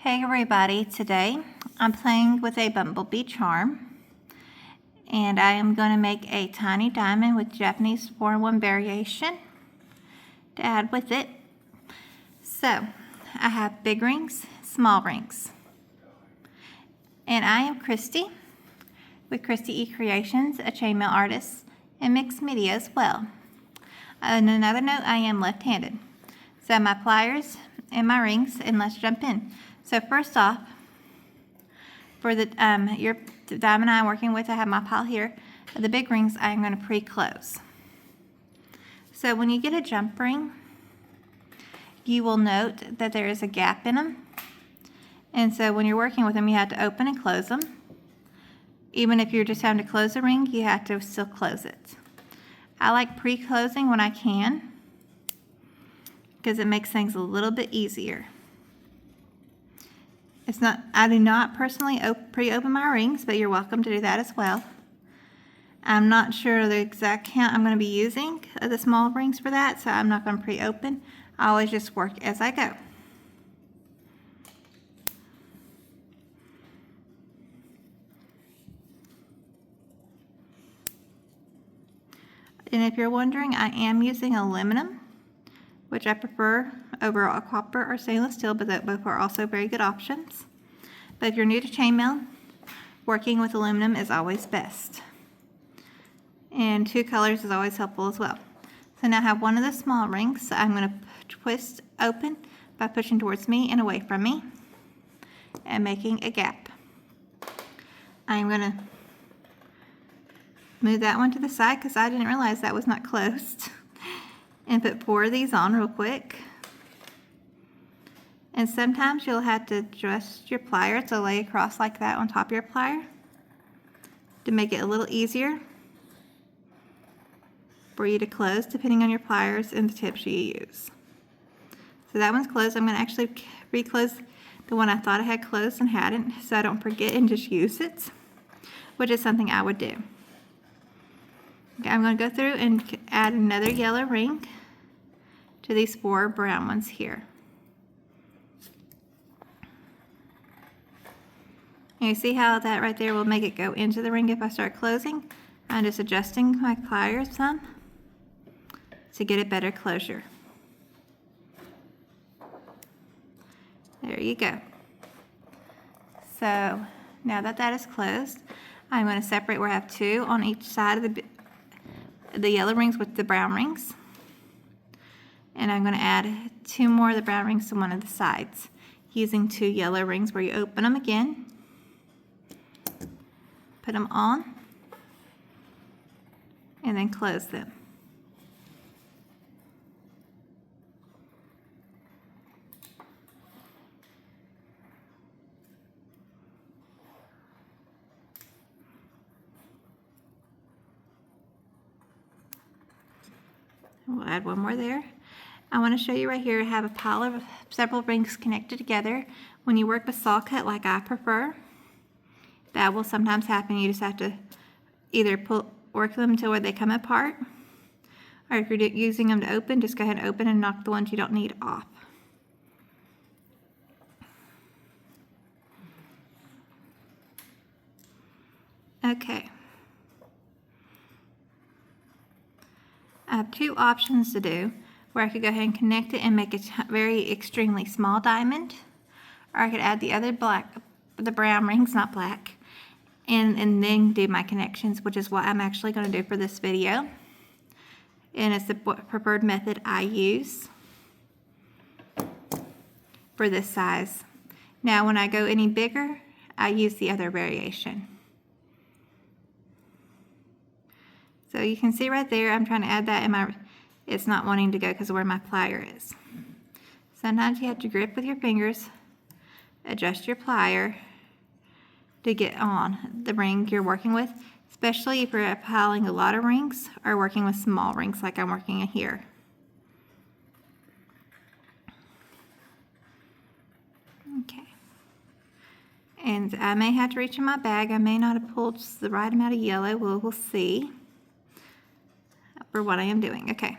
Hey everybody, today I'm playing with a bumblebee charm and I am going to make a tiny diamond with Japanese 4-in-1 variation to add with it. So I have big rings, small rings, and I am Christy with Christy E Creations, a chainmail artist and mixed media as well. On another note, I am left-handed. So my pliers and my rings, and let's jump in. So first off, for the diamond I'm working with, I have my pile here. The big rings I'm going to pre-close. So when you get a jump ring, you will note that there is a gap in them. And so when you're working with them, you have to open and close them. Even if you're just having to close a ring, you have to still close it. I like pre-closing when I can, because it makes things a little bit easier. I do not personally pre-open my rings, but you're welcome to do that as well. I'm not sure the exact count I'm going to be using of the small rings for that, so I'm not going to pre-open. I always just work as I go. And if you're wondering, I am using aluminum, which I prefer over a copper or stainless steel, but that both are also very good options. But if you're new to chainmail, working with aluminum is always best. And 2 colors is always helpful as well. So now I have one of the small rings, so I'm going to twist open by pushing towards me and away from me and making a gap. I'm going to move that one to the side because I didn't realize that was not closed. And put 4 of these on real quick. And sometimes you'll have to adjust your plier to lay across like that on top of your plier to make it a little easier for you to close depending on your pliers and the tips you use. So that one's closed. I'm going to actually re-close the one I thought I had closed and hadn't, so I don't forget and just use it, which is something I would do. Okay, I'm going to go through and add another yellow ring to these 4 brown ones here. And you see how that right there will make it go into the ring if I start closing? I'm just adjusting my pliers some to get a better closure. There you go. So now that that is closed, I'm going to separate where I have 2 on each side of the yellow rings with the brown rings. And I'm going to add 2 more of the brown rings to one of the sides using 2 yellow rings where you open them again, put them on, and then close them. We'll add 1 more there. I want to show you right here, I have a pile of several rings connected together. When you work with saw cut like I prefer, that will sometimes happen. You just have to either work them until where they come apart, or if you're using them to open, just go ahead and open and knock the ones you don't need off. Okay. I have 2 options to do, where I could go ahead and connect it and make a very extremely small diamond, or I could add the brown rings, not black, and then do my connections, which is what I'm actually going to do for this video. And it's the preferred method I use for this size. Now when I go any bigger, I use the other variation. So you can see right there, I'm trying to add that and it's not wanting to go because of where my plier is. Sometimes you have to grip with your fingers, adjust your plier to get on the ring you're working with, especially if you're piling a lot of rings or working with small rings like I'm working here. Okay. And I may have to reach in my bag. I may not have pulled just the right amount of yellow. We'll see for what I am doing. Okay.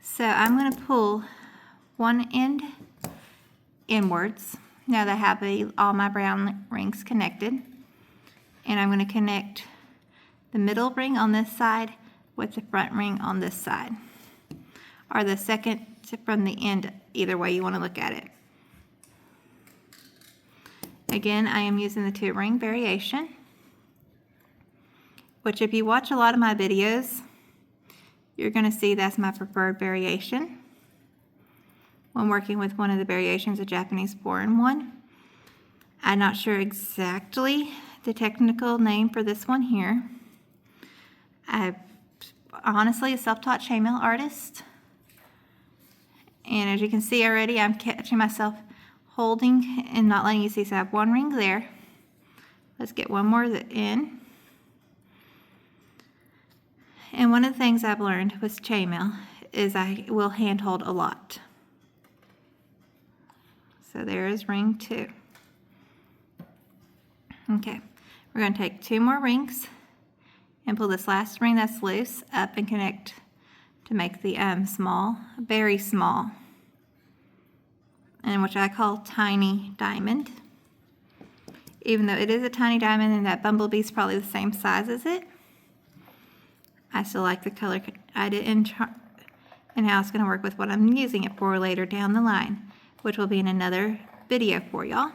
So I'm going to pull one end inwards now that I have all my brown rings connected. And I'm going to connect the middle ring on this side with the front ring on this side, or the second from the end, either way you want to look at it. Again, I am using the 2-ring variation, which if you watch a lot of my videos, you're going to see that's my preferred variation when working with one of the variations of Japanese 4-in-1. I'm not sure exactly the technical name for this one here. I'm honestly a self-taught chainmail artist, and as you can see already, I'm catching myself holding and not letting you see. So I have 1 ring there. Let's get one more in. And one of the things I've learned with chainmail is I will hand hold a lot. So there is ring 2. Okay, we're going to take 2 more rings and pull this last ring that's loose up and connect to make the small, very small, and which I call tiny diamond. Even though it is a tiny diamond and that bumblebee's probably the same size as it, I still like the color I did and how it's going to work with what I'm using it for later down the line, which will be in another video for y'all.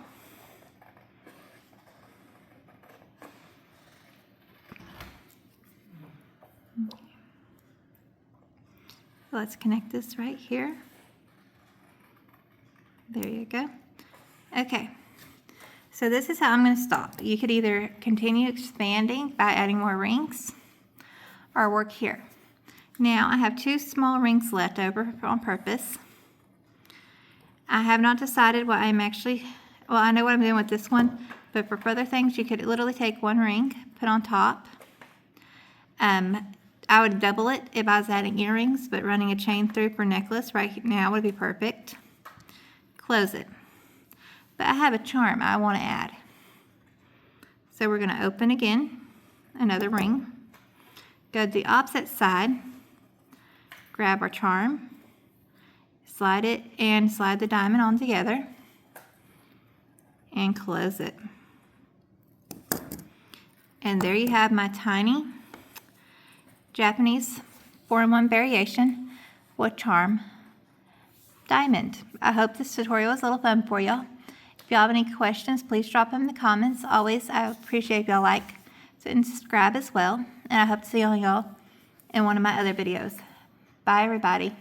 Let's connect this right here. There you go. Okay, so this is how I'm going to stop. You could either continue expanding by adding more rings or work here. Now I have 2 small rings left over on purpose. I have not decided what I'm actually, well, I know what I'm doing with this one, but for further things you could literally take 1 ring, put on top. I would double it if I was adding earrings, but running a chain through for necklace right now would be perfect. Close it. But I have a charm I want to add. So we're going to open again, another ring, go to the opposite side, grab our charm, slide it and slide the diamond on together, and close it. And there you have my tiny Japanese 4-in-1 variation with charm diamond. I hope this tutorial was a little fun for y'all. If y'all have any questions, please drop them in the comments. Always, I appreciate if y'all like and subscribe as well. And I hope to see y'all in one of my other videos. Bye, everybody.